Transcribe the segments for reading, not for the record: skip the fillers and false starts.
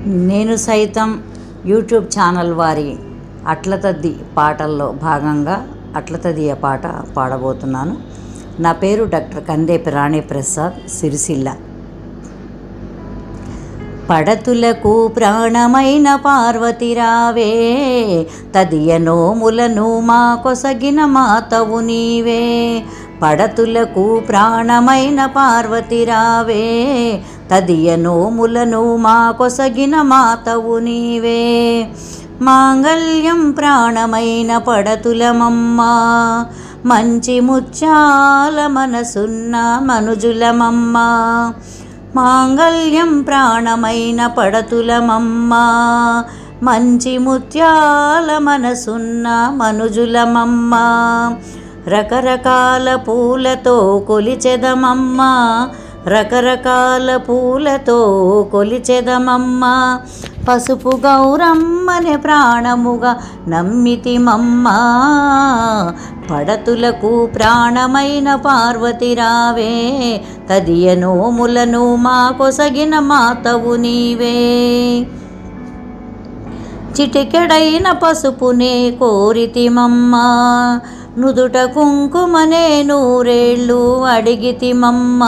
నేను సైతం YouTube channel వారి అట్లతద్ది పాటల్లో భాగంగా అట్లతద్దియ పాట పాడబోతున్నాను. నా పేరు డాక్టర్ కందేపి రాణి ప్రసాద్, సిరిసిల్ల. పడతులకు ప్రాణమైన పార్వతి రావే, తదియ నోములను మా కొసగిన మాతవు నీవే. పడతులకు ప్రాణమైన పార్వతి రావే, తదియ నోములను మా కొసగిన మాతవు నీవే. మాంగళ్యం ప్రాణమైన పడతులమమ్మ, మంచి ముత్యాల మనసున్న మనుజులమమ్మ. మాంగళ్యం ప్రాణమైన పడతులమమ్మ, మంచి ముత్యాల మనసున్న మనుజులమమ్మ. రకరకాల పూలతో కొలిచెదమమ్మ, రకరకాల పూలతో కొలిచెదమమ్మ. పసుపు గౌరమ్మనే ప్రాణముగా నమ్మితిమమ్మ. పడతులకు ప్రాణమైన పార్వతి రావే, తదియ నోములను మా కొసగిన మాతవు నీవే. చిటికెడైన పసుపునే కోరితిమమ్మ, నుదుట కుంకుమనే నూరేళ్ళు అడిగితిమమ్మ.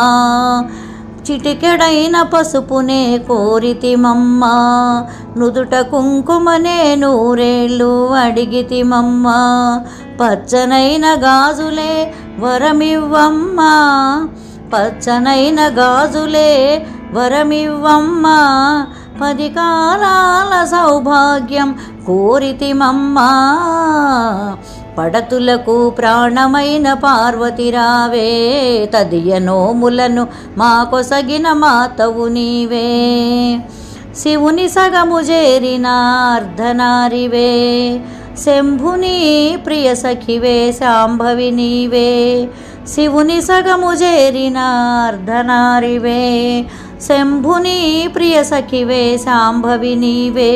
చిటికెడైన పసుపునే కోరితిమమ్మ, నుదుట కుంకుమనే నూరేళ్ళు అడిగితిమమ్మ. పచ్చనైన గాజులే వరమివ్వమ్మ, పచ్చనైన గాజులే వరమివ్వమ్మ. 10 కాలాల సౌభాగ్యం కోరితిమమ్మ. పడతులకు ప్రాణమైన పార్వతి రావే, తదియ నోములను మా కొసగిన మాతవు నీవే. శివుని సగము చేరిన అర్ధనారివే, శంభుని ప్రియ సఖివే శాంభవి నీవే. శివుని సగము చేరిన అర్ధనారివే, శంభుని ప్రియ సఖివే శాంభవి నీవే.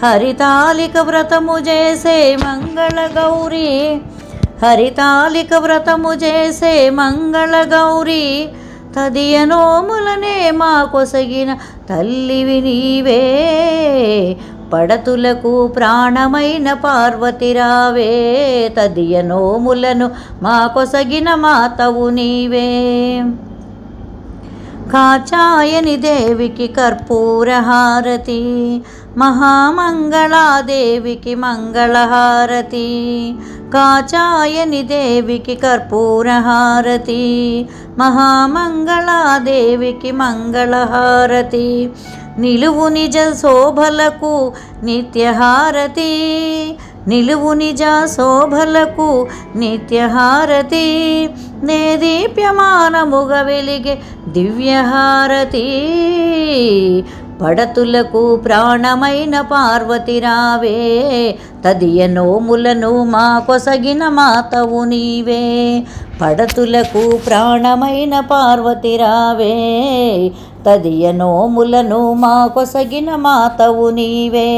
హరితాళిక వ్రతము చేసే మంగళ గౌరీ, హరితాళిక వ్రతము చేసే మంగళ గౌరీ. తదియ నోములనే మా కొసగిన తల్లివి నీవే. పడతులకు ప్రాణమైన పార్వతి రావే, తదియ నోములను మా కొసగిన మాతవు నీవే. కాచాయని దేవికి కర్పూరహారతి, మహామంగళాదేవికి మంగళహారతి. కాచాయని దేవికి కర్పూరహారతి, మహామంగళాదేవికి మంగళహారతి. నిలువు నిజ శోభలకు నిత్యహారతి, నిలువు నిజ శోభలకు నిత్యహారతి. నే దీప్యమానముగ వెలిగే దివ్యహారతి. పడతులకు ప్రాణమైన పార్వతి రావే, తదియ నోములను మా కొసగిన మాతవు నీవే. పడతులకు ప్రాణమైన పార్వతి రావే, తదియ నోములను మా కొసగిన మాతవు నీవే.